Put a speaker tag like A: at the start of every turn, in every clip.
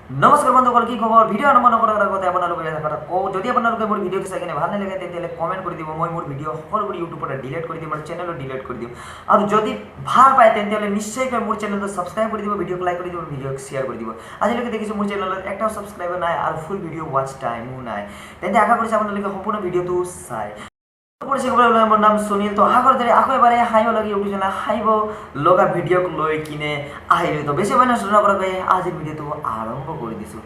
A: নমস্কাৰ বন্ধুসকল, কি খবৰ? ভিডিঅ' আৰম্ভ নকৰাৰ আগতে আপোনালোকে এটা কথা কওঁ, যদি আপোনালোকে মোৰ ভিডিঅ'টো চাই কিনে ভাল নালাগে তেতিয়াহ'লে কমেণ্ট কৰি দিব। মই মোৰ ভিডিঅ' সকলোবোৰ ইউটিউবত ডিলিট কৰি দিম আৰু চেনেলো ডিলিট কৰি দিম। আৰু যদি ভাল পায় তেতিয়াহ'লে নিশ্চয়কৈ মোৰ চেনেলটো ছাবস্ক্ৰাইব কৰি দিব, ভিডিঅ'ক লাইক কৰি দিব, ভিডিঅ'ক শ্বেয়াৰ কৰি দিব। আজিলৈকে দেখিছোঁ মোৰ চেনেলত একটাও ছাবস্ক্ৰাইবাৰ নাই আৰু ফুল ভিডিঅ' ৱাচ টাইমো নাই, তেন্তে আশা কৰিছোঁ আপোনালোকে সম্পূৰ্ণ ভিডিঅ'টো চাই। মোৰ নাম সুনীল। তো আগৰ দৰে আকৌ এবাৰ হাঁহিব লাগে ইউটিউব হাঁহিব লগা ভিডিঅ'ক লৈ কিনে আহিলোঁ। তো বেছি সময় নষ্ট নকৰাকৈ আজিৰ ভিডিঅ'টো আৰম্ভ কৰি দিছোঁ।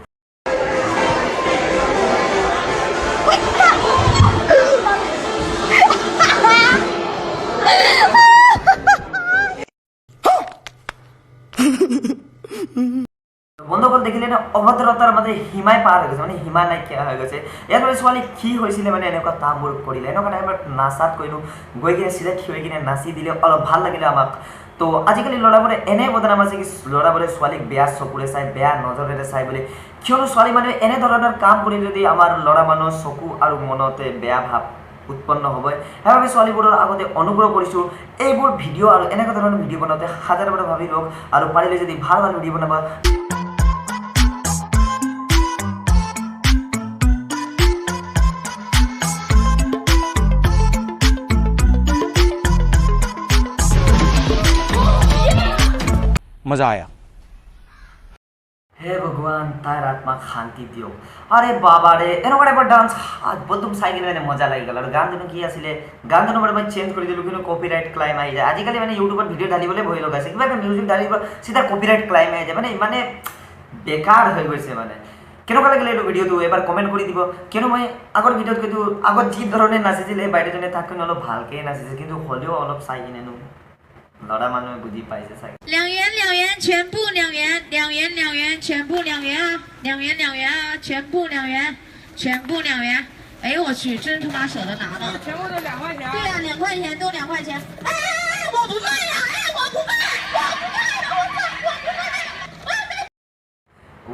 A: বন্ধুসকল দেখিলে অভদ্ৰতাৰ মাজে সীমাই পাৰ হৈ গৈছে, মানে সীমা নাইকিয়া হৈ গৈছে। ইয়াৰ ছোৱালী কি হৈছিলে মানে এনেকুৱা কামবোৰ কৰিলে, এনেকুৱা টাইমত নাচাত কৈনো গৈ কিনে চিধা থিয় হৈ কিনে নাচি দিলে অলপ ভাল লাগিলে আমাক। তো আজিকালি ল'ৰাবোৰে এনে বদনাম আছে কি ল'ৰাবোৰে ছোৱালীক বেয়া চকুৰে চাই, বেয়া নজৰেৰে চাই বুলি। কিয়নো ছোৱালী মানুহে এনেধৰণৰ কাম কৰি যদি আমাৰ ল'ৰা মানুহৰ চকু আৰু মনতে বেয়া ভাৱ উৎপন্ন হ'বই, সেইবাবে ছোৱালীবোৰৰ আগতে অনুগ্ৰহ কৰিছোঁ এইবোৰ ভিডিঅ' আৰু এনেকুৱা ধৰণৰ ভিডিঅ' বনাওঁতে হাজাৰবাৰ ভাবি লওক, আৰু পাৰিলে যদি ভাল ভাল ভিডিঅ' বনাব
B: मजा आया।
A: হে ভগৱান তাইৰ আত্মাক শান্তি দিয়ক। আৰে বাবা ৰে, এনেকুৱা টাইপৰ ডান্স বদম চাই কিনে মানে মজা লাগি গ'ল। আৰু গানটো কি আছিলে, গানটো বাৰু মই চেঞ্জ কৰি দিলোঁ, কিন্তু কপিৰাইট ক্লাইম আহি যায়। আজিকালি মানে ইউটিউবত ভিডিঅ' ঢালিবলৈ ভয় লগাইছে, কিবা এটা মিউজিক ঢালিব চিধা কপিৰাইট ক্লাইম আহি যায়। মানে বেকাৰ হৈ গৈছে। মানে কেনেকুৱা লাগিলে এইটো ভিডিঅ'টো এবাৰ কমেণ্ট কৰি দিব। কিয়নো মই আগৰ ভিডিঅ'ত কিন্তু আগত যি ধৰণে নাচিছিলে বাইদেউজনে তাক কিন্তু অলপ ভালকৈ নাচিছে, কিন্তু হ'লেও অলপ চাই কিনেনো ল'ৰা মানুহে বুজি পাইছে চাগে।
C: 2元2元全部2元2元2元全部2元啊2元2元啊全部2元全部2元。哎我去，真他妈舍得拿呢！
D: 全部都2块钱。
C: 对呀，2块钱都2块钱。哎，我不卖了！哎，我不卖！我不卖了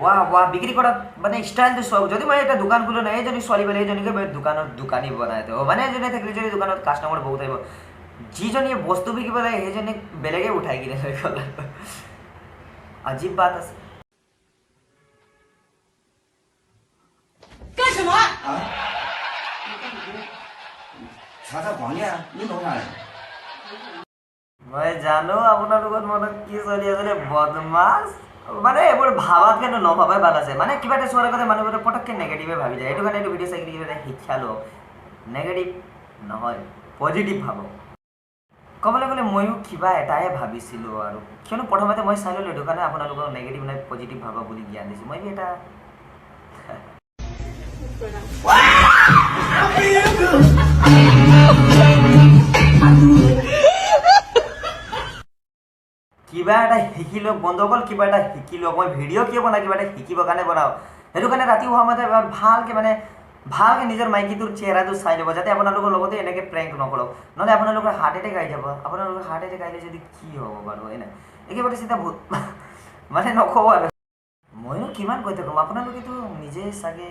C: ！वाह
A: वाह, বিক্রি করা মানে স্টাইলটো সব। যদি মই এটা দোকান খুলো না, এইজনী ছোৱালী বেলে এইজনীকে মই দোকানী বনাই দিওঁ। মানে এজনী থাকিলে যদি দোকানত কাষ্টমাৰ বহুত আহিব, যিজনীয়ে বস্তু বিকিব লাগে সেইজনীক বেলেগে উঠাই কিনে লৈ গ'ল। আজীব বাত আছে।
D: 干什么？
E: 啊？查查黄念，你弄啥嘞？
A: মই জানো আপোনালোকৰ মনত কি চলি আছিলে, বদমাছ। মানে এইবোৰ ভাবাত কিন্তু নভাবাই ভাল আছে। মানে কিবা এটা চোৱাৰ আগতে মানুহবোৰে পটককৈ নেগেটিভে ভাবি যায়। এইটো কাৰণে এইটো ভিডিঅ' চাই কিবা এটা শিক্ষা লওক, নেগেটিভ নহয় পজিটিভ ভাবক। ক'বলৈ গ'লে ময়ো কিবা এটাই ভাবিছিলোঁ, আৰু কিয়নো প্ৰথমতে মই চাই ল'লোঁ, এইটো কাৰণে আপোনালোকক নেগেটিভ নাই পজিটিভ ভাবা বুলি জ্ঞান দিছোঁ। মই এটা কিবা এটা শিকি লওক বন্ধুসকল, কিবা এটা শিকি লওক। মই ভিডিঅ' কিয় বনাওঁ, কিবা এটা শিকিবৰ কাৰণে বনাওঁ। সেইটো কাৰণে ৰাতি হোৱা সময়তে ভালকৈ নিজৰ মাইকীটোৰ চেহেৰাটো চাই ল'ব, যাতে আপোনালোকৰ লগতে এনেকৈ প্ৰেংক নকৰক। নহ'লে আপোনালোকৰ হাৰ্ট এটেক আহি যাব। আপোনালোকৰ হাৰ্ট এটেক আহিলে যদি কি হ'ব বাৰু, হয় নাই? একেবাৰে চিধা মানে নক'ব আৰু। ময়ো কিমান কৈ থাকোঁ, আপোনালোকেতো নিজে চাগে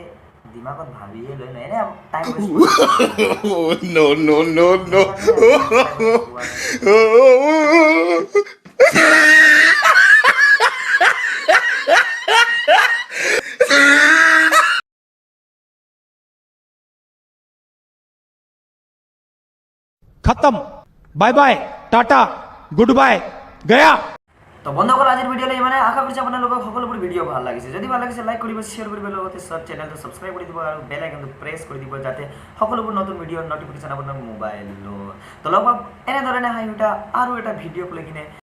A: দিমাগত ভাবিয়ে লৈ নাই, এনে time
B: No, no, no, no. खत्म। Bye bye, tata, goodbye, गया।
A: তো বন্ধুসকল আজিৰ ভিডিঅ'লৈ মানে আশা কৰিছোঁ আপোনালোকক সকলোবোৰ ভিডিঅ' ভাল লাগিছে। যদি ভাল লাগিছে লাইক কৰিব, শ্বেয়াৰ কৰিব, লগতে চেনেলটো ছাবস্ক্ৰাইব কৰি দিব আৰু বেল আইকনটো প্ৰেছ কৰি দিব, যাতে সকলোবোৰ নতুন ভিডিঅ'ৰ নটিফিকেশ্যন আপোনাৰ মোবাইলত। তো লগ পাম এনেধৰণে হাঁহি উঠা আৰু এটা ভিডিঅ'ক লৈ কিনে।